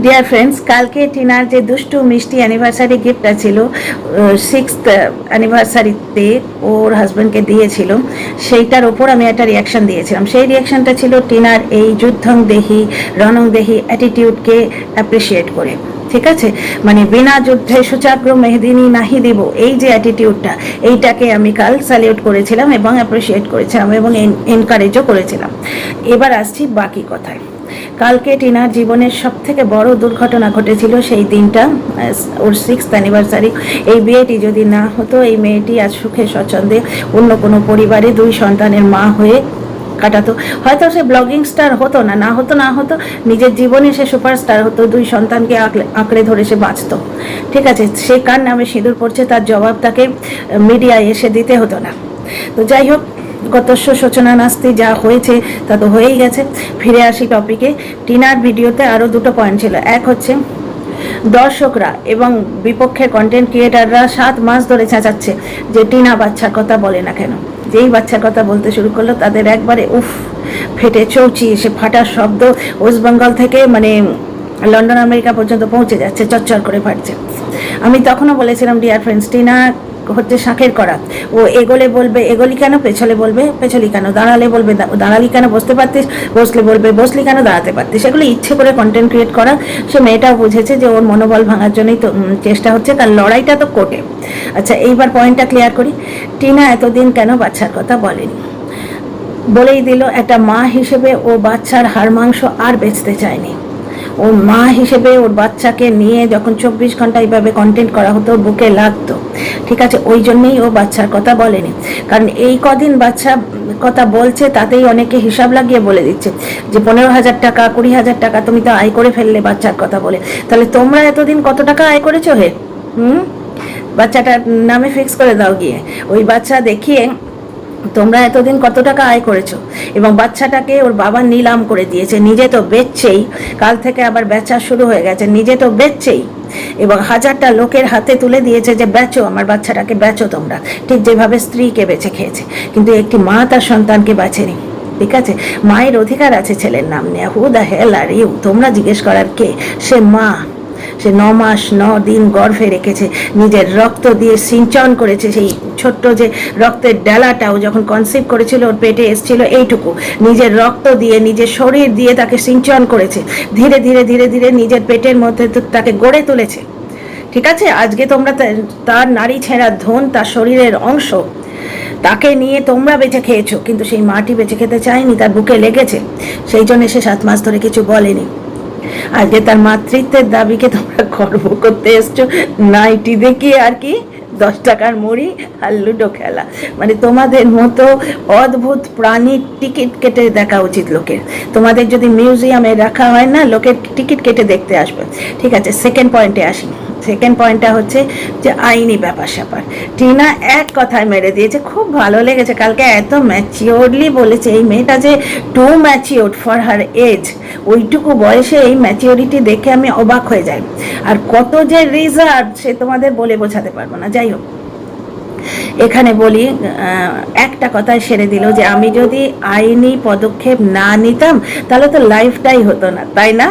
Dear friends, কালকে টিনার যে দুষ্টু মিষ্টি অ্যানিভার্সারি গিফটটা ছিল, 6th অ্যানিভার্সারিতে ওর হাজব্যান্ডকে দিয়েছিল, সেইটার ওপর আমি একটা রিয়াকশান দিয়েছিলাম। সেই রিয়াকশানটা ছিল টিনার এই যুদ্ধং দেহি রণং দেহি অ্যাটিটিউডকে অ্যাপ্রিসিয়েট করে। ঠিক আছে, মানে বিনা যুদ্ধে সূচাগ্র মেহদিনী নাহি দিব, এই যে অ্যাটিটিউডটা, এইটাকে আমি কাল স্যালিউট করেছিলাম এবং অ্যাপ্রিসিয়েট করেছিলাম এবং এনকারেজও করেছিলাম। এবার আসছি বাকি কথায়। কালকে টিনার জীবনের সব থেকে বড় দুর্ঘটনা ঘটেছিল সেই দিনটা, ওর 6th অ্যানিভার্সারি। এই বিয়েটি যদি না হতো, এই মেয়েটি আজ সুখে স্বচ্ছন্দে অন্য কোনো পরিবারে 2 সন্তানের মা হয়ে কাটাতো। হয়তো সে ব্লগিং স্টার হতো না, না হতো নিজের জীবনে সে সুপারস্টার হতো, 2 সন্তানকে আঁকড়ে ধরে সে বাঁচত। ঠিক আছে, সে কার নামে সিঁদুর পড়ছে তার জবাব তাকে মিডিয়ায় এসে দিতে হতো না। তো যাই হোক, গতস্য সূচনা নাস্তি, যা হয়েছে তা তো হয়েই গেছে। ফিরে আসি টপিকে। টিনার ভিডিওতে আরও 2টো পয়েন্ট ছিল। এক হচ্ছে, দর্শকরা এবং বিপক্ষের কন্টেন্ট ক্রিয়েটাররা 7 মাস ধরে চেঁচাচ্ছে যে টিনা বাচ্চার কথা বলে না কেন। যেই বাচ্চার কথা বলতে শুরু করলো তাদের একবারে উফ ফেটে চৌচি, সে ফাটার শব্দ ওয়েস্ট বেঙ্গল থেকে মানে লন্ডন আমেরিকা পর্যন্ত পৌঁছে যাচ্ছে, চচ্চর করে ফাটছে। আমি তখনও বলেছিলাম, ডিয়ার ফ্রেন্ডস, টিনা হচ্ছে শাঁখের করা। ও এগোলে বলবে এগোলি কেন, পেছলে বলবে পেছলি কেন, দাঁড়ালে বলবে দাঁড়ালি কেন, বসতে পারতিস, বসলে বলবে বসলি কেন, দাঁড়াতে পারতিস। এগুলো ইচ্ছে করে কন্টেন্ট ক্রিয়েট করা। সে মেয়েটাও বুঝেছে যে ওর মনোবল ভাঙার জন্যই তো চেষ্টা হচ্ছে, কারণ লড়াইটা তো কোর্টে। আচ্ছা, এইবার পয়েন্টটা ক্লিয়ার করি। টিনা এতদিন কেন বাচ্চার কথা বলেনি? বলেই দিল, একটা মা হিসেবে ও বাচ্চার হাড় মাংস আর বেচতে চায়নি। ও মা হিসেবে ওর বাচ্চাকে নিয়ে যখন 24 ঘন্টা এইভাবে কন্টেন্ট করা হতো, বুকে লাগতো। ঠিক আছে, ওই জন্যই ও বাচ্চার কথা বলেনি। কারণ এই কদিন বাচ্চা কথা বলছে, তাতেই অনেকে হিসাব লাগিয়ে বলে দিচ্ছে যে 15,000 টাকা 20,000 টাকা তুমি তো আয় করে ফেললে বাচ্চার কথা বলে। তাহলে তোমরা এতদিন কত টাকা আয় করেছো হে? বাচ্চাটার নামে ফিক্স করে দাও গিয়ে। ওই বাচ্চা দেখিয়ে তোমরা এতদিন কত টাকা আয় করেছো। এবং বাচ্চাটাকে ওর বাবা নিলাম করে দিয়েছে, নিজে তো বেচছেই, কাল থেকে আবার বেচা শুরু হয়ে গেছে, নিজে তো বেচছেই, এবং 1000টা লোকের হাতে তুলে দিয়েছে যে বেচো, আমার বাচ্চাটাকে বেচো তোমরা, ঠিক যেভাবে স্ত্রীকে বেচে খেয়েছে। কিন্তু একটি মা তার সন্তানকে বাঁচেনি। ঠিক আছে, মায়ের অধিকার আছে ছেলের নাম নেওয়া। Who the hell are you? তোমরা জিজ্ঞেস করার কে? সে মা, সে 9 মাস 9 দিন গর্ভে রেখেছে, নিজের রক্ত দিয়ে সিঞ্চন করেছে। সেই ছোট্ট যে রক্তের ডালাটাও যখন কনসিভ করেছিল, ওর পেটে এসেছিল এইটুকু, নিজের রক্ত দিয়ে নিজের শরীর দিয়ে তাকে সিঞ্চন করেছে। ধীরে ধীরে ধীরে ধীরে নিজের পেটের মধ্যে তাকে গড়ে তুলেছে। ঠিক আছে, আজকে তোমরা তার নারী ছেঁড়া ধন, তার শরীরের অংশ, তাকে নিয়ে তোমরা বেঁচে খেয়েছো, কিন্তু সেই মাটি বেঁচে খেতে চায়নি, তার বুকে লেগেছে। সেই জন্য সে 7 মাস ধরে কিছু বলেনি। আজকে তার মাতৃত্বের দাবিকে তোমরা গর্ব করতে এসছো নাইটি দেখিয়ে, আর কি 10 টাকার মুড়ি আর লুডো খেলা। মানে তোমাদের মতো অদ্ভুত প্রাণীর টিকিট কেটে দেখা উচিত লোকের। তোমাদের যদি মিউজিয়ামে রাখা হয় না, লোকের টিকিট কেটে দেখতে আসবে। ঠিক আছে, সেকেন্ড পয়েন্টে আসি। সেকেন্ড পয়েন্টটা হচ্ছে যে আইনি ব্যাপার স্যাপার। টিনা এক কথায় মেরে দিয়েছে, খুব ভালো লেগেছে কালকে, এত ম্যাচিওরলি বলেছে। এই মেয়েটা যে too mature for her age, ওইটুকু বয়সে এই ম্যাচিওরিটি দেখে আমি অবাক হয়ে যাই। আর কত যে রিজার্ভ সে তোমাদের বলে বোঝাতে পারবো না। যাই হোক, এখানে বলি, একটা কথায় সেরে দিল যে আমি যদি আইনি পদক্ষেপ না নিতাম তাহলে তো লাইফটাই হতো না, তাই না?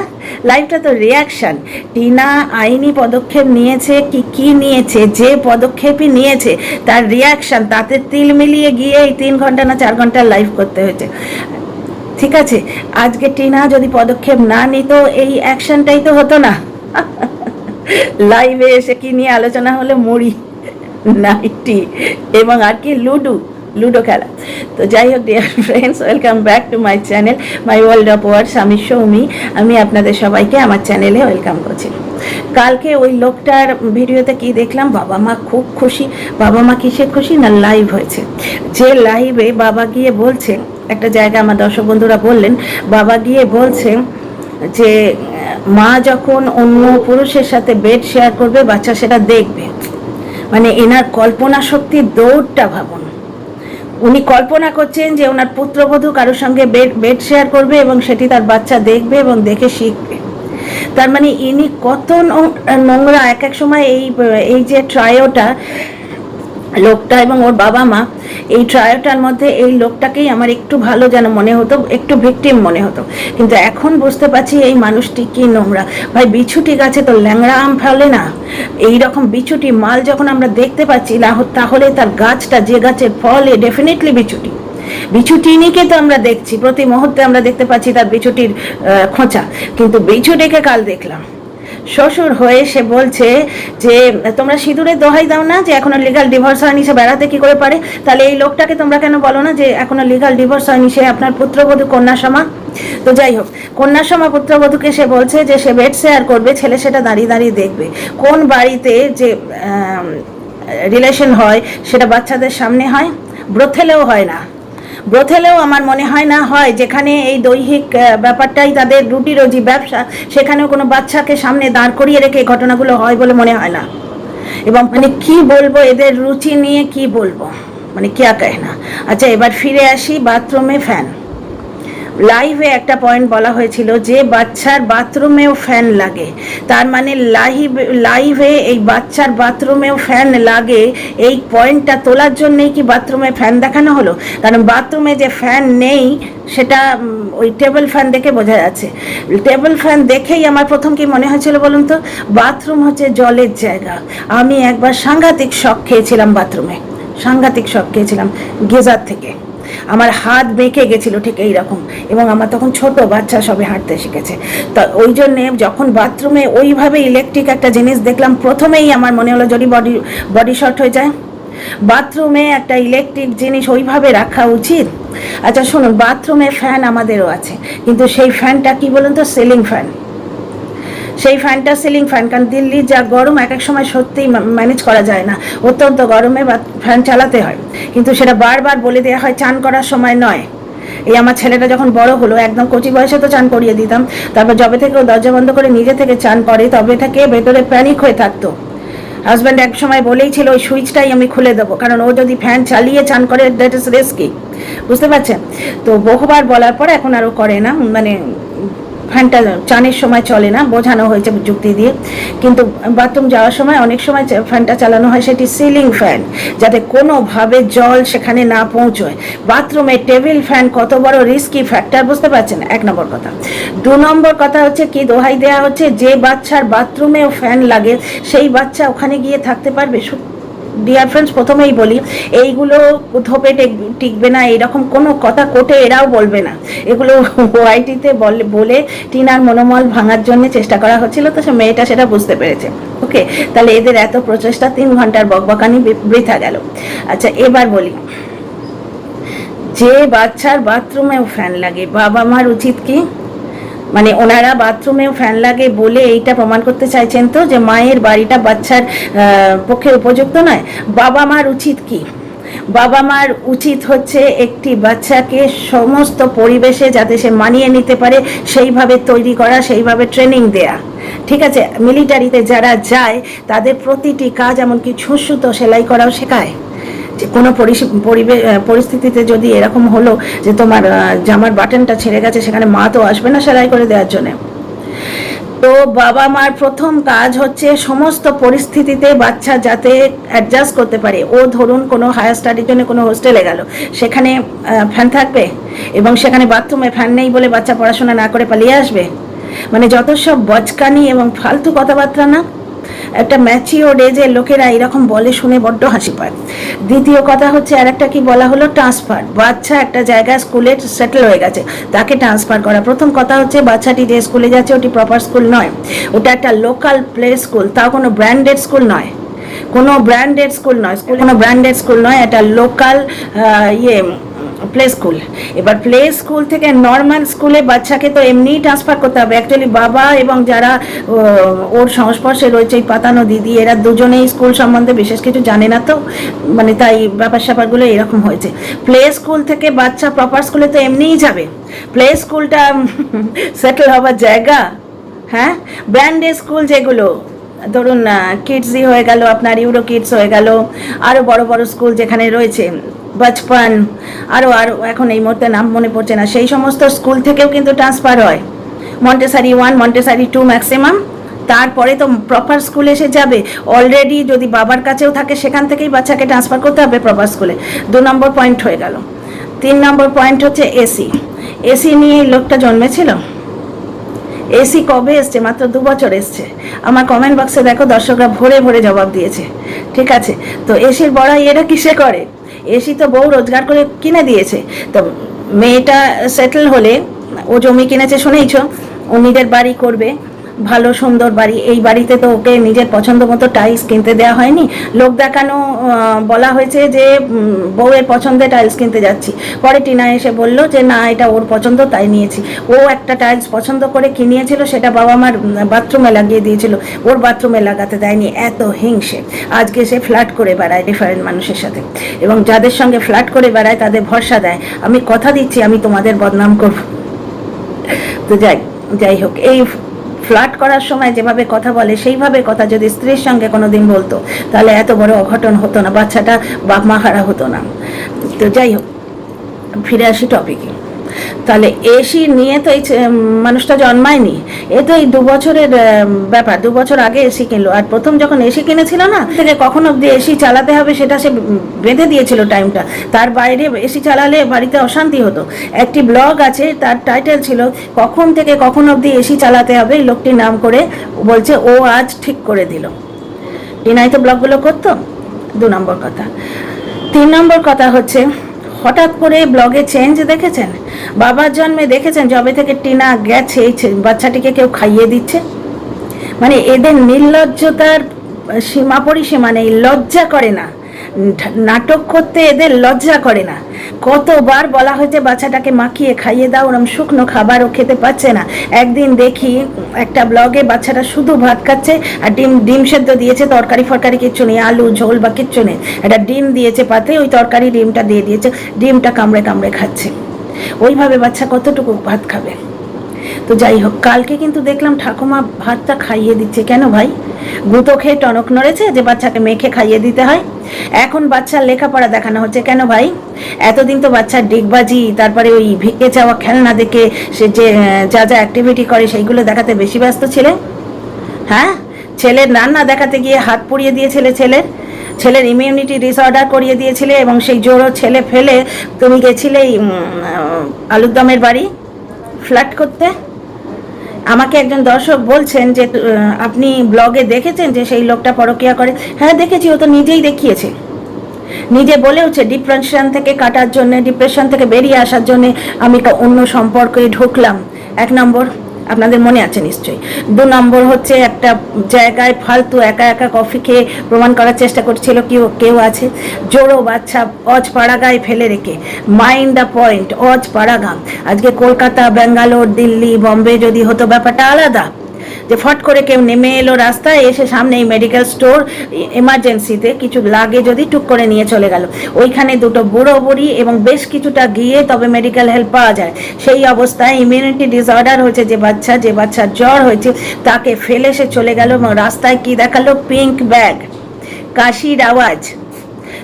লাইফটা তো রিয়াকশান। টিনা আইনি পদক্ষেপ নিয়েছে, কি নিয়েছে, যে পদক্ষেপই নিয়েছে তার রিয়াকশান, তাতে তিল মিলিয়ে গিয়ে এই 3 ঘন্টা না 4 ঘন্টা লাইভ করতে হয়েছে। ঠিক আছে, আজকে টিনা যদি পদক্ষেপ না নিত, এই অ্যাকশনটাই তো হতো না। লাইভে এসে কি নিয়ে আলোচনা হলো? মুড়ি, নাইটি এবং আর কি লুডো খেলা। তো যাই হোক, dear friends, welcome back to my channel, my world of words. আমি সৌমি, আমি আপনাদের সবাইকে আমার চ্যানেলে ওয়েলকাম করছি। কালকে ওই লোকটার ভিডিওতে কি দেখলাম, বাবা মা খুব খুশি। বাবা মা কিসে খুশি না, লাইভ হয়েছে। যে লাইভে বাবা গিয়ে বলছে, একটা জায়গা আমার দর্শক বন্ধুরা বললেন, বাবা গিয়ে বলছে যে মা যখন অন্য পুরুষের সাথে বেড শেয়ার করবে, বাচ্চা সেটা দেখবে। মানে এনার কল্পনা শক্তির দৌড়টা ভাবুন। উনি কল্পনা করছেন যে ওনার পুত্রবধূ কারোর সঙ্গে বেড শেয়ার করবে এবং সেটি তার বাচ্চা দেখবে এবং দেখে শিখবে। তার মানে ইনি কত নোংরা। এক এক সময় এই যে ট্রায়োটা লোকটা এবং ওর বাবা মা, এই ট্রায়োটার মধ্যে এই লোকটাকেই আমার একটু ভালো যেন মনে হতো, একটু ভিকটিম মনে হতো। কিন্তু এখন বুঝতে পারছি এই মানুষটি কি নোংরা। ভাই বিছুটি গাছে তো ল্যাংড়া আম ফেলে না, এই রকম বিছুটি মাল যখন আমরা দেখতে পাচ্ছি না, তাহলে তার গাছটা যে গাছের ফলে ডেফিনেটলি বিছুটি। বিছুটিনিকে তো আমরা দেখছি, প্রতি মুহূর্তে আমরা দেখতে পাচ্ছি তার বিছুটির খোঁচা, কিন্তু বিছুটিকে কাল দেখলাম শ্বশুর হয়ে সে বলছে যে তোমরা সিঁদুরের দোহাই দাও না যে এখনো লিগাল ডিভোর্স হয়নি, সে বেড়াতে কি করে পারে? তাহলে এই লোকটাকে তোমরা কেন বলো না যে এখনো লিগাল ডিভোর্স হয়নি, সে আপনার পুত্রবধূ কন্যাসমা? তো যাই হোক, কন্যাসমা পুত্রবধূকে সে বলছে যে সে বেড শেয়ার করবে, ছেলে সেটা দাঁড়িয়ে দাঁড়িয়ে দেখবে। কোন বাড়িতে যে রিলেশন হয় সেটা বাচ্চাদের সামনে হয়? ব্রথেলেও হয় না, ব্রথেলেও আমার মনে হয় না হয়, যেখানে এই দৈহিক ব্যাপারটাই তাদের রুটি রোজি ব্যবসা, সেখানেও কোনো বাচ্চাকে সামনে দাঁড় করিয়ে রেখে এই ঘটনাগুলো হয় বলে মনে হয় না। এবং মানে কি বলবো, এদের রুচি নিয়ে কি বলবো, মানে কে কয় না। আচ্ছা, এবার ফিরে আসি বাথরুমে ফ্যান। লাইভে একটা পয়েন্ট বলা হয়েছিল যে বাচ্চার বাথরুমেও ফ্যান লাগে, তার মানে লাইভে এই বাচ্চার বাথরুমেও ফ্যান লাগে, এই পয়েন্টটা তোলার জন্যই কি বাথরুমে ফ্যান দেখানো হলো? কারণ বাথরুমে যে ফ্যান নেই সেটা ওই টেবিল ফ্যান দেখে বোঝা যাচ্ছে। টেবিল ফ্যান দেখেই আমার প্রথম কি মনে হয়েছিল বলুন তো, বাথরুম হচ্ছে জলের জায়গা। আমি একবার সাংঘাতিক শক খেয়েছিলাম বাথরুমে, সাংঘাতিক শক খেয়েছিলাম গিজার থেকে, আমার হাত বেঁকে গেছিলো ঠিক এইরকম, এবং আমার তখন ছোট বাচ্চা সবে হাঁটতে শিখেছে। তো ওই জন্যে যখন বাথরুমে ওইভাবে ইলেকট্রিক একটা জিনিস দেখলাম, প্রথমেই আমার মনে হলো যদি বডি শর্ট হয়ে যায়। বাথরুমে একটা ইলেকট্রিক জিনিস ওইভাবে রাখা উচিত? আচ্ছা শুনুন, বাথরুমে ফ্যান আমাদেরও আছে, কিন্তু সেই ফ্যানটা কি বলুন তো, সিলিং ফ্যান। সেই ফ্যানটা সিলিং ফ্যান, কারণ দিল্লির যা গরম এক এক সময় সত্যিই ম্যানেজ করা যায় না, অত্যন্ত গরমে ফ্যান চালাতে হয়। কিন্তু সেটা বারবার বলে দেওয়া হয় চান করার সময় নয়। এই আমার ছেলেটা যখন বড় হলো, একদম কচি বয়সে তো চান করিয়ে দিতাম, তারপর যবে থেকে ও দরজা বন্ধ করে নিজে থেকে চান করে তবে থেকে ভেতরে প্যানিক হয়ে থাকতো। হাজব্যান্ড এক সময় বলেই ছিল ওই সুইচটাই আমি খুলে দেবো, কারণ ও যদি ফ্যান চালিয়ে চান করে দ্যাট ইজ রিস্কি, বুঝতে পারছেন? তো বহুবার বলার পর এখন আরও করে না, মানে ফ্যানটা চানের সময় চলে না, বোঝানো হয়েছে যুক্তি দিয়ে। কিন্তু বাথরুম যাওয়ার সময় অনেক সময় ফ্যানটা চালানো হয়, সেটি সিলিং ফ্যান, যাতে কোনোভাবে জল সেখানে না পৌঁছয়। বাথরুমে টেবিল ফ্যান কত বড় রিস্কি ফ্যাক্টর, বুঝতে পারছেন? এক নম্বর কথা। 2 নম্বর কথা হচ্ছে কি দোহাই দেওয়া হচ্ছে, যে বাচ্চার বাথরুমেও ফ্যান লাগে সেই বাচ্চা ওখানে গিয়ে থাকতে পারবে? ডিয়ার ফ্রেন্ডস, প্রথমেই বলি এইগুলো ধোপে টিকবে না, এরকম কোনো কথা কোর্টে এরাও বলবে না। এগুলো ওআইটিতে বলে টিনার মনোবল ভাঙার জন্য চেষ্টা করা হচ্ছিল, তো সে মেয়েটা সেটা বুঝতে পেরেছে। ওকে, তাহলে এদের এত প্রচেষ্টা 3 ঘন্টার বকবকানি বৃথা গেল। আচ্ছা এবার বলি, যে বাচ্চার বাথরুমেও ফ্যান লাগে, বাবা মার উচিত কি? মানে ওনারা বাথরুমেও ফ্যান লাগে বলে এইটা প্রমাণ করতে চাইছেন তো যে মায়ের বাড়িটা বাচ্চার পক্ষে উপযুক্ত নয়? বাবা মার উচিত কি? বাবা মার উচিত হচ্ছে একটি বাচ্চাকে সমস্ত পরিবেশে যাতে সে মানিয়ে নিতে পারে সেইভাবে তৈরি করা, সেইভাবে ট্রেনিং দেয়া। ঠিক আছে, মিলিটারিতে যারা যায় তাদের প্রতিটি কাজ, এমনকি ছুঁচসুতো সেলাই করাও শেখায়। যে কোনো পরিস্থিতিতে যদি এরকম হলো যে তোমার জামার বাটনটা ছেড়ে গেছে, সেখানে মা তো আসবে না সেলাই করে দেওয়ার জন্য। তো বাবা মার প্রথম কাজ হচ্ছে সমস্ত পরিস্থিতিতে বাচ্চা যাতে অ্যাডজাস্ট করতে পারে। ও ধরুন কোনো হায়ার স্টাডির জন্য কোনো হোস্টেলে গেল, সেখানে ফ্যান থাকবে, এবং সেখানে বাথরুমে ফ্যান নেই বলে বাচ্চা পড়াশোনা না করে পালিয়ে আসবে? মানে যত সব বচকানি এবং ফালতু কথাবার্তা না, একটা ম্যাচিওর এজের লোকেরা এরকম বলে শুনে বড্ড হাসি পায়। দ্বিতীয় কথা হচ্ছে আর একটা কি বলা হলো, ট্রান্সফার। বাচ্চা একটা জায়গায় স্কুলে সেটেল হয়ে গেছে, তাকে ট্রান্সফার করা। প্রথম কথা হচ্ছে বাচ্চাটি যে স্কুলে যাচ্ছে ওটি প্রপার স্কুল নয়, ওটা একটা লোকাল প্লে স্কুল, তাও কোনো ব্র্যান্ডেড স্কুল নয়, কোনো ব্র্যান্ডেড স্কুল নয়, কোনো ব্র্যান্ডেড স্কুল নয়, এটা লোকাল প্লে স্কুল। এবার প্লে স্কুল থেকে নর্মাল স্কুলে বাচ্চাকে তো এমনিই ট্রান্সফার করতে হবে। অ্যাকচুয়ালি বাবা এবং যারা ওর সংস্পর্শে রয়েছে, এই পাতানো দিদি, এরা দুজনেই স্কুল সম্বন্ধে বিশেষ কিছু জানে না, তো মানে তাই ব্যাপার স্যাপারগুলো এরকম হয়েছে। প্লে স্কুল থেকে বাচ্চা প্রপার স্কুলে তো এমনিই যাবে, প্লে স্কুলটা সেটেল হওয়ার জায়গা। হ্যাঁ, ব্র্যান্ডেড স্কুল যেগুলো ধরুন কিডসই হয়ে গেল, আপনার ইউরো কিডস হয়ে গেল, আরও বড় বড় স্কুল যেখানে রয়েছে, বচপন, আরও এখন এই মুহূর্তে নাম মনে পড়ছে না, সেই সমস্ত স্কুল থেকেও কিন্তু ট্রান্সফার হয়। মন্টেসারি 1, মন্টেসারি 2 ম্যাক্সিমাম, তারপরে তো প্রপার স্কুলে এসে যাবে। অলরেডি যদি বাবার কাছেও থাকে সেখান থেকেই বাচ্চাকে ট্রান্সফার করতে হবে প্রপার স্কুলে। 2 নম্বর পয়েন্ট হয়ে গেল। 3 নম্বর পয়েন্ট হচ্ছে এসি। এসি নিয়ে এই লোকটা জন্মেছিল? এসি কবে এসছে? মাত্র 2 বছর এসছে। আমার কমেন্ট বক্সে দেখো দর্শকরা ভরে ভরে জবাব দিয়েছে। ঠিক আছে, তো এসির বড়াই এরা কিসে করে? এসি তো বউ রোজগার করে কিনে দিয়েছে। তো মেয়েটা সেটেল হলে, ও জমি কিনেছে শুনেইছ, ও নিজের বাড়ি করবে, ভালো সুন্দর বাড়ি। এই বাড়িতে তো ওকে নিজের পছন্দ মতো টাইলস কিনতে দেওয়া হয়নি, লোক দেখানো বলা হয়েছে যে বউয়ের পছন্দে টাইলস কিনতে যাচ্ছি। পরে টিনা এসে বলল যে না, এটা ওর পছন্দ তাই নিয়েছি। ও একটা টাইলস পছন্দ করে কিনিয়েছিল, সেটা বাবা মার বাথরুমে লাগিয়ে দিয়েছিল, ওর বাথরুমে লাগাতে দেয়নি। এত হিংসে। আজকে সে ফ্ল্যাট করে বেড়ায় ডিফারেন্ট মানুষের সাথে, এবং যাদের সঙ্গে ফ্ল্যাট করে বেড়ায় তাদের ভরসা দেয়। আমি কথা দিচ্ছি আমি তোমাদের বদনাম করব। তো যাই হোক, এই ফ্লার্ট করার সময় যেভাবে কথা বলে সেইভাবে কথা যদি স্ত্রীর সঙ্গে কোনোদিন বলতো তাহলে এত বড় অঘটন হতো না, বাচ্চাটা বাপ মা হারা হতো না। তো যাই হোক, ফিরে আসি টপিকে। তাহলে এসি নিয়ে তো এই মানুষটা জন্মায়নি, এ তো এই 2 বছরের ব্যাপার। 2 বছর আগে এসি কিনলো। আর প্রথম যখন এসি কিনেছিল না, থেকে কখন অবধি এসি চালাতে হবে সেটা সে বেঁধে দিয়েছিল টাইমটা। তার বাইরে এসি চালালে বাড়িতে অশান্তি হতো। একটি ব্লগ আছে, তার টাইটেল ছিল কখন থেকে কখন অবধি এসি চালাতে হবে, লোকটির নাম করে বলছে ও আজ ঠিক করে দিল। টিনাই তো ব্লগগুলো করতো। 2 নম্বর কথা। 3 নম্বর কথা হচ্ছে, হঠাৎ করে ব্লগে চেঞ্জ দেখেছেন? বাবার জন্মে দেখেছেন যবে থেকে টিনা গেছে বাচ্চাটিকে কেউ খাইয়ে দিচ্ছে। মানে এদের নির্লজ্জতার সীমা পরিসীমা নেই, লজ্জা করে না। নাটক করতে এদের লজ্জা করে না। কতবার বলা হয়েছে বাচ্চাটাকে মাখিয়ে খাইয়ে দাও, ওরম শুকনো খাবারও খেতে পাচ্ছে না। একদিন দেখি একটা ব্লগে বাচ্চাটা শুধু ভাত খাচ্ছে, আর ডিম সেদ্ধ দিয়েছে, তরকারি ফরকারি কিচ্ছু নেই, আলু ঝোল বা কিচ্ছু নেই। একটা ডিম দিয়েছে পাতে, ওই তরকারি ডিমটা দিয়ে দিয়েছে, ডিমটা কামড়ে কামড়ে খাচ্ছে। ওইভাবে বাচ্চা কতটুকু ভাত খাবে? তো যাই হোক, কালকে কিন্তু দেখলাম ঠাকুমা ভাতটা খাইয়ে দিচ্ছে। কেন ভাই? গুঁতো খেয়ে টনক নড়েছে যে বাচ্চাকে মেখে খাইয়ে দিতে হয়? এখন বাচ্চার লেখাপড়া দেখানো হচ্ছে। কেন ভাই? এতদিন তো বাচ্চার ডিগবাজি, তারপরে ওই ভিকে যাওয়া খেলনা দেখে সে যে যা যা অ্যাক্টিভিটি করে সেইগুলো দেখাতে বেশি ব্যস্ত ছিলে। হ্যাঁ, ছেলের রান্না দেখাতে গিয়ে হাত পুড়িয়ে দিয়েছিলে, ছেলের ইমিউনিটি ডিসঅর্ডার করিয়ে দিয়েছিলে, এবং সেই জোরও ছেলে ফেলে তুমি গেছিলে আলুরদমের বাড়ি ফ্ল্যাট করতে। আমাকে একজন দর্শক বলছেন যে আপনি ব্লগে দেখেছেন যে সেই লোকটা পরকীয়া করে। হ্যাঁ দেখেছি, ও তো নিজেই দেখিয়েছে, নিজে বলেওছে ডিপ্রেশন থেকে কাটার জন্য, ডিপ্রেশন থেকে বেরিয়ে আসার জন্য আমি অন্য সম্পর্কে ঢুকলাম। 1 নম্বর, আপনাদের মনে আছে নিশ্চয়ই। 2 নম্বর হচ্ছে একটা জায়গায় ফালতু একা একা কফি খেয়ে প্রমাণ করার চেষ্টা করছিল কেউ আছে। জোড়ো বাচ্চা অজপাড়াগায় ফেলে রেখে, মাইন্ড দ্য পয়েন্ট, অজপাড়াগা। আজকে কলকাতা, ব্যাঙ্গালোর, দিল্লি, বম্বে যদি হতো ব্যাপারটা আলাদা, যে ফট করে কেউ নেমে এলো রাস্তায়, এসে সামনে এই মেডিকেল স্টোর, এমার্জেন্সিতে কিছু লাগে যদি টুক করে নিয়ে চলে গেল। ওইখানে 2টো বুড়ো বুড়ি এবং বেশ কিছুটা গিয়ে তবে মেডিকেল হেল্প পাওয়া যায়। সেই অবস্থায় ইমিউনিটি ডিসঅর্ডার হয়েছে যে বাচ্চার জ্বর হয়েছে, তাকে ফেলে সে চলে গেল, এবং রাস্তায় কি দেখালো? পিঙ্ক ব্যাগ, কাশির আওয়াজ।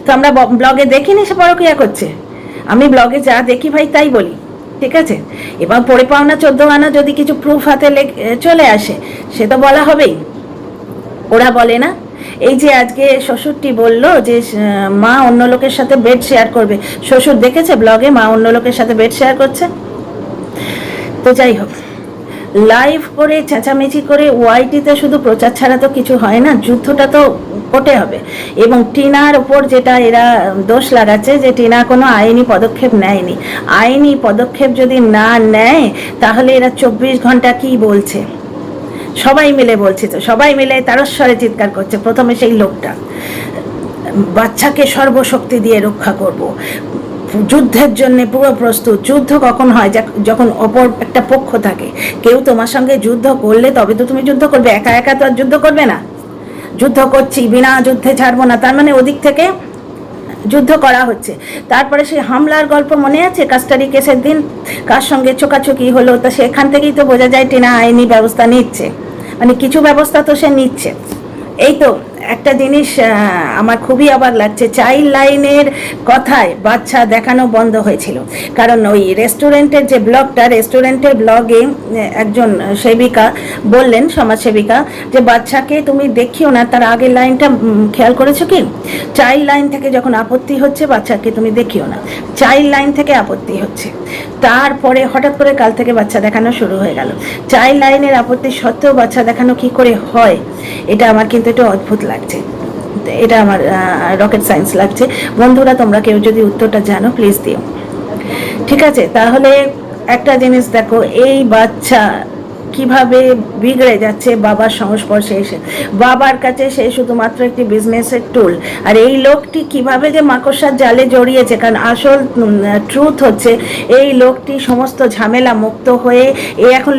তো আমরা ব্লগে দেখিনি সে পরকীয়া করছে। আমি ব্লগে যা দেখি ভাই তাই বলি, ঠিক আছে? এবার পড়ে পাওনা 14 আনা যদি কিছু প্রুফ হাতে চলে আসে সে তো বলা হবেই। ওরা বলে না, এই যে আজকে শ্বশুরটি বলল যে মা অন্য লোকের সাথে বেড শেয়ার করবে। শ্বশুর দেখেছে ব্লগে মা অন্য লোকের সাথে বেড শেয়ার করছে? তো যাই হোক, লাইভ করে চেঁচামেচি করে ওয়াইটিতে শুধু প্রচার ছাড়া তো কিছু হয় না, যুদ্ধটা তো করতে হবে। এবং টিনার ওপর যেটা এরা দোষ লাগাচ্ছে যে টিনা কোনো আইনি পদক্ষেপ নেয়নি। আইনি পদক্ষেপ যদি না নেয় তাহলে এরা 24 ঘন্টা কি বলছে, সবাই মিলে বলছে, তো সবাই মিলে তারস্বরে চিৎকার করছে। প্রথমে সেই লোকটা, বাচ্চাকে সর্বশক্তি দিয়ে রক্ষা করব, যুদ্ধের জন্য পুরো প্রস্তুত। যুদ্ধ কখন হয়? যখন অপর একটা পক্ষ থাকে। কেউ তোমার সঙ্গে যুদ্ধ করলে তবে তো তুমি যুদ্ধ করবে, একা একা তো আর যুদ্ধ করবে না। যুদ্ধ করছি, বিনা যুদ্ধে ছাড়বো না, তার মানে ওদিক থেকে যুদ্ধ করা হচ্ছে। তারপরে সেই হামলার গল্প মনে আছে? কাস্টাডি কেসের দিন কার সঙ্গে চোকাচুকি হলো, তা সেখান থেকেই তো বোঝা যায় টিনা আইনি ব্যবস্থা নিচ্ছে, মানে কিছু ব্যবস্থা তো সে নিচ্ছে। এই তো একটা জিনিস আমার খুবই অবাক লাগছে, চাইল্ড লাইনের কথায় বাচ্চা দেখানো বন্ধ হয়েছিল। কারণ ওই রেস্টুরেন্টের যে ব্লগটা, রেস্টুরেন্টের ব্লগে একজন সেবিকা বললেন, সমাজসেবিকা, যে বাচ্চাকে তুমি দেখিও না। তার আগের লাইনটা খেয়াল করেছো কি? চাইল্ড লাইন থেকে যখন আপত্তি হচ্ছে বাচ্চাকে তুমি দেখিও না, চাইল্ড লাইন থেকে আপত্তি হচ্ছে। তারপরে হঠাৎ করে কাল থেকে বাচ্চা দেখানো শুরু হয়ে গেল। চাইল্ড লাইনের আপত্তি সত্ত্বেও বাচ্চা দেখানো কি করে হয়, এটা আমার কিন্তু একটু অদ্ভুত লাগছে, এটা আমার রকেট সায়েন্স লাগছে। বন্ধুরা, তোমরা কেউ যদি উত্তরটা জানো প্লিজ দিও। ঠিক আছে, তাহলে একটা জিনিস দেখো, এই বাচ্চা কিভাবে বিগড়ে যাচ্ছে বাবার সংস্পর্শে এসে। বাবার কাছে সে শুধুমাত্র একটি বিজনেসের টুল, আর এই লোকটি কিভাবে যে মাকড়সার জালে জড়িয়েছে। কারণ আসল ট্রুথ হচ্ছে এই লোকটি সমস্ত ঝামেলা মুক্ত হয়ে এ এখন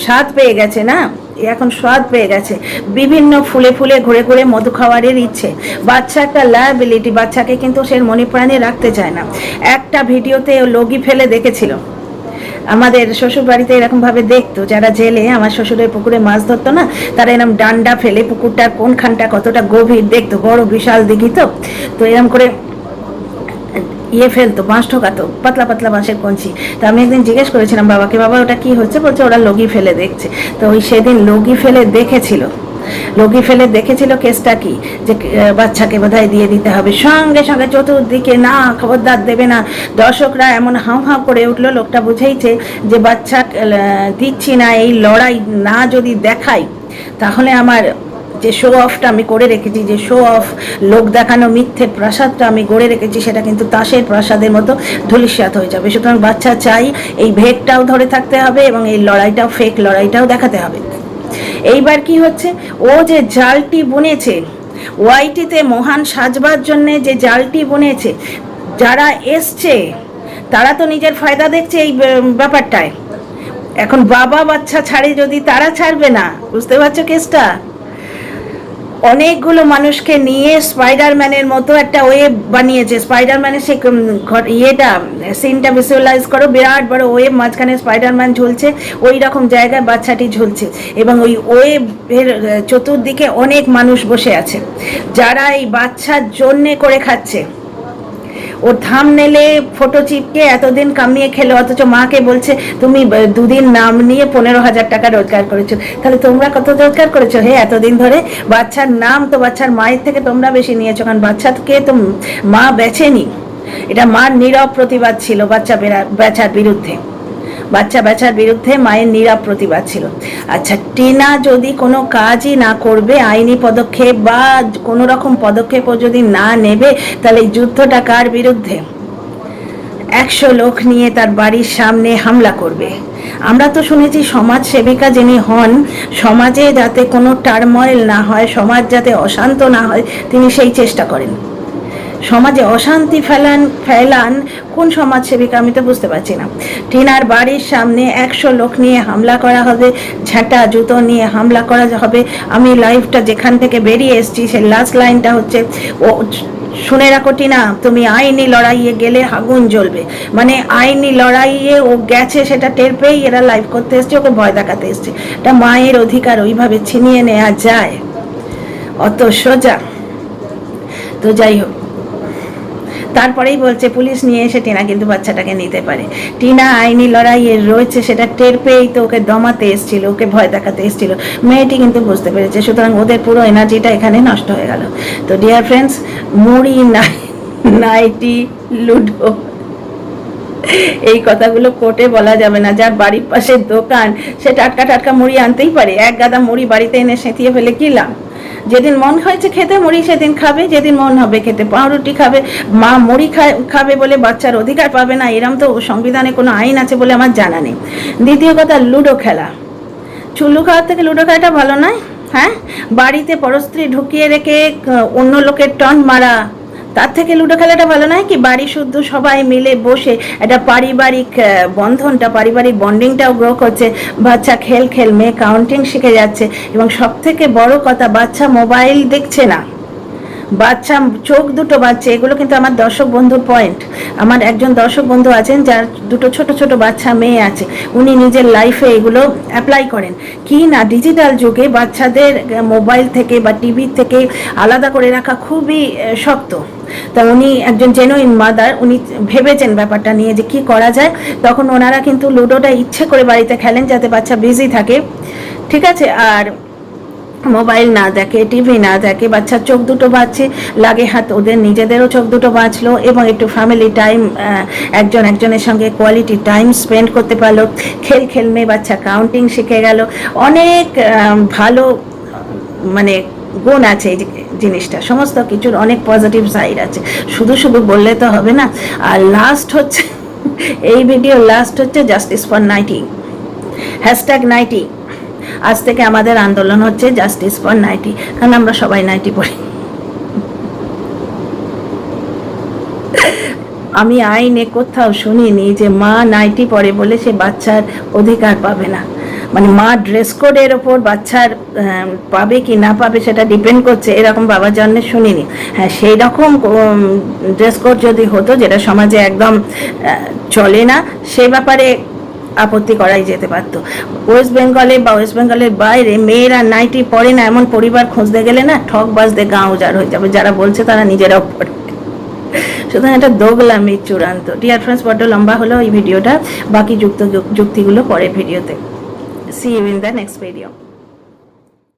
স্বাদ পেয়ে গেছে না, এখন স্বাদ পেয়ে গেছে, বিভিন্ন ফুলে ফুলে ঘুরে ঘুরে মধু খাওয়ারের ইচ্ছে। বাচ্চা একটা লায়াবিলিটি, বাচ্চাকে কিন্তু সে মনে প্রাণে রাখতে চায় না। একটা ভিডিওতে ও লগি ফেলে দেখেছিল, আমাদের শ্বশুর বাড়িতে এরকমভাবে দেখতো, যারা জেলে আমার শ্বশুরের পুকুরে মাছ ধরতো না, তারা এরকম ডান্ডা ফেলে পুকুরটার কোনখানটা কতটা গভীর দেখতো, বড় বিশাল দিঘি তো এরকম করে ফেলতো, বাঁশ ঠোকাতো, পাতলা পাতলা বাঁশের কঞ্চি। তো আমি একদিন জিজ্ঞেস করেছিলাম বাবাকে, বাবা ওটা কি হচ্ছে? বলছে ওরা লগি ফেলে দেখছে। তো ওই সেদিন লগি ফেলে দেখেছিল কেসটা কি, যে বাচ্চাকে বোধহয় দিয়ে দিতে হবে। সঙ্গে সঙ্গে চতুর্দিকে না, খবরদার দেবে না। দর্শকরা এমন হাউ হাউ করে উঠলো, লোকটা বুঝেইছে যে বাচ্চা দিচ্ছি না, এই লড়াই না যদি দেখাই তাহলে আমার যে শো অফটা আমি করে রেখেছি, যে শো অফ লোক দেখানো মিথ্যের প্রাসাদটা আমি গড়ে রেখেছি, সেটা কিন্তু তাসের প্রাসাদের মতো ধূলিসাৎ হয়ে যাবে। সুতরাং বাচ্চা চাই এই ভেগটাও ধরে থাকতে হবে এবং এই লড়াইটাও, ফেক লড়াইটাও দেখাতে হবে। এইবার কি হচ্ছে, ও যে জালটি বুনেছে ওয়াইটিতে মহান সাজবার জন্যে, যে জালটি বুনেছে, যারা এসছে তারা তো নিজের ফায়দা দেখছে এই ব্যাপারটায়। এখন বাবা বাচ্চা ছাড়ে যদি, তারা ছাড়বে না। বুঝতে পারছো কেসটা? অনেকগুলো মানুষকে নিয়ে স্পাইডারম্যানের মতো একটা ওয়েব বানিয়েছে। স্পাইডারম্যানের সেই সিনটা ভিজুয়ালাইজ করো, বিরাট বড় ওয়েব, মাঝখানে স্পাইডারম্যান ঝুলছে, ওই রকম জায়গায় বাচ্চাটি ঝুলছে এবং ওই ওয়েবের চতুর্দিকে অনেক মানুষ বসে আছে যারা এই বাচ্চার জন্যে করে খাচ্ছে। ওর থাম্বনেলে ফটো চিপকে এতদিন কামিয়ে খেলো, অথচ মাকে বলছে তুমি দুদিন নাম নিয়ে 15,000 টাকা রোজগার করেছো। তাহলে তোমরা কত রোজগার করেছো এতদিন ধরে? বাচ্চার নাম তো বাচ্চার মায়ের থেকে তোমরা বেশি নিয়েছো, কারণ বাচ্চাকে তো মা বেচেনি। এটা মার নীরব প্রতিবাদ ছিল বাচ্চা বেচার বিরুদ্ধে মায়ের নীরব প্রতিবাদ ছিল। আচ্ছা, টিনা যদি কোনো কাজই না করবে, আইনি পদক্ষেপ বা কোনো রকম পদক্ষেপও যদি না নেবে, তাহলে এই যুদ্ধটা কার বিরুদ্ধে? 100 লোক নিয়ে তার বাড়ির সামনে হামলা করবে। আমরা তো শুনেছি সমাজ সেবিকা যিনি হন, সমাজে যাতে কোনো টার্ময়েল না হয়, সমাজ যাতে অশান্ত না হয়, তিনি সেই চেষ্টা করেন। সমাজে অশান্তি ফেলান কোন সমাজসেবিকা আমি তো বুঝতে পারছি না। টিনার বাড়ির সামনে 100 লোক নিয়ে হামলা করা হবে, ঝাঁটা জুতো নিয়ে হামলা করা হবে। আমি লাইভটা যেখান থেকে বেরিয়ে এসেছি সেই লাস্ট লাইনটা হচ্ছে, ও শুনে রাখো টিনা, তুমি আইনি লড়াইয়ে গেলে আগুন জ্বলবে। মানে আইনি লড়াইয়ে ও গেছে সেটা টের পেয়েই এরা লাইভ করতে এসছে, ওকে ভয় দেখাতে এসছে। এটা মায়ের অধিকার ওইভাবে ছিনিয়ে নেওয়া যায় অত সোজা? তো যাই হোক, তারপরেই বলছে পুলিশ নিয়ে এসে টিনা কিন্তু বাচ্চাটাকে নিতে পারে। টিনা আইনি লড়াইয়ে রয়েছে সেটা টের পেয়েই তো ওকে দমাতে এসেছিল, ওকে ভয় দেখাতে এসেছিল। মেয়েটি কিন্তু বুঝতে পেরেছে, সুতরাং ওদের পুরো এনার্জিটা এখানে নষ্ট হয়ে গেল। তো ডিয়ার ফ্রেন্ডস, মুড়ি নাইটি লুডো এই কথাগুলো কোর্টে বলা যাবে না। যার বাড়ির পাশে দোকান সে টাটকা টাটকা মুড়ি আনতেই পারে, এক গাদা মুড়ি বাড়িতে এনে সেঁতিয়ে ফেলে কি লাভ? যেদিন মন হয়েছে খেতে মুড়ি সেদিন খাবে, যেদিন মন হবে খেতে পাউরুটি খাবে। মা মুড়ি খাবে বলে বাচ্চার অধিকার পাবে না, এরম তো সংবিধানে কোনো আইন আছে বলে আমার জানা নেই। দ্বিতীয় কথা, লুডো খেলা, চুল্লু খাওয়ার থেকে লুডো খেলাটা ভালো নয়? হ্যাঁ, বাড়িতে পরস্ত্রী ঢুকিয়ে রেখে অন্য লোকের টন মারা, তার থেকে লুডো খেলাটা ভালো নয় কি? বাড়ি শুদ্ধ সবাই মিলে বসে একটা পারিবারিক বন্ধনটা, পারিবারিক বন্ডিংটাও গ্রো করছে। বাচ্চা খেল মেয়ে কাউন্টিং শিখে যাচ্ছে এবং সব থেকে বড় কথা, বাচ্চা মোবাইল দেখছে না, বাচ্চা চোখ দুটো বাচ্চা, এগুলো কিন্তু আমার দর্শক বন্ধুর পয়েন্ট। আমার একজন দর্শক বন্ধু আছেন যার দুটো ছোট ছোট বাচ্চা মেয়ে আছে, উনি নিজের লাইফে এগুলো অ্যাপ্লাই করেন। কি না ডিজিটাল যুগে বাচ্চাদের মোবাইল থেকে বা টিভি থেকে আলাদা করে রাখা খুবই শক্ত। তা উনি একজন জেনুইন মাদার, উনি ভেবেছেন ব্যাপারটা নিয়ে যে কি করা যায়। তখন ওনারা কিন্তু লুডোটা ইচ্ছে করে বাড়িতে খেলেন যাতে বাচ্চা বিজি থাকে, ঠিক আছে, আর মোবাইল না দেখে, টিভি না দেখে। বাচ্চার চোখ দুটো বাঁচছে, লাগে হাত ওদের নিজেদেরও চোখ দুটো বাঁচলো, এবং একটু ফ্যামিলি টাইম একজন একজনের সঙ্গে কোয়ালিটি টাইম স্পেন্ড করতে পারলো। খেলমে বাচ্চা কাউন্টিং শিখে গেল। অনেক ভালো মানে গুণ আছে এই জিনিসটা, সমস্ত কিছুর অনেক পজিটিভ সাইড আছে, শুধু শুধু বললে তো হবে না। আর লাস্ট হচ্ছে এই ভিডিও লাস্ট হচ্ছে জাস্টিস ফর নাইটি, #নাইটি। আজ থেকে আমাদের আন্দোলন হচ্ছে জাস্টিস ফর নাইটি, কারণ আমরা সবাই নাইটি পড়ি। আমি আইনে কোথাও শুনিনি যে মা নাইটি পরে বলে সে বাচ্চার অধিকার পাবে না। মানে মা ড্রেস কোডের ওপর বাচ্চার পাবে কি না পাবে সেটা ডিপেন্ড করছে, এরকম বাবার জন্য শুনিনি। হ্যাঁ, সেই রকম ড্রেস কোড যদি হতো যেটা সমাজে একদম চলে না, সেই ব্যাপারে আপত্তি করাই যেতে পারতো। ওয়েস্ট বেঙ্গলে বা ওয়েস্ট বেঙ্গলের বাইরে মেয়েরা নাইটি পরে না এমন পরিবার খুঁজতে গেলে না ঠক বাজতে গাঁ উজাড় হয়ে যাবে। যারা বলছে তারা নিজেরাও পড়ে, সুতরাং এটা দোগলামি চূড়ান্ত। ডিয়ার ফ্রেন্ডস, বড্ড লম্বা হলো এই ভিডিওটা, বাকি যুক্তিগুলো পরের ভিডিওতে। See you in the next video.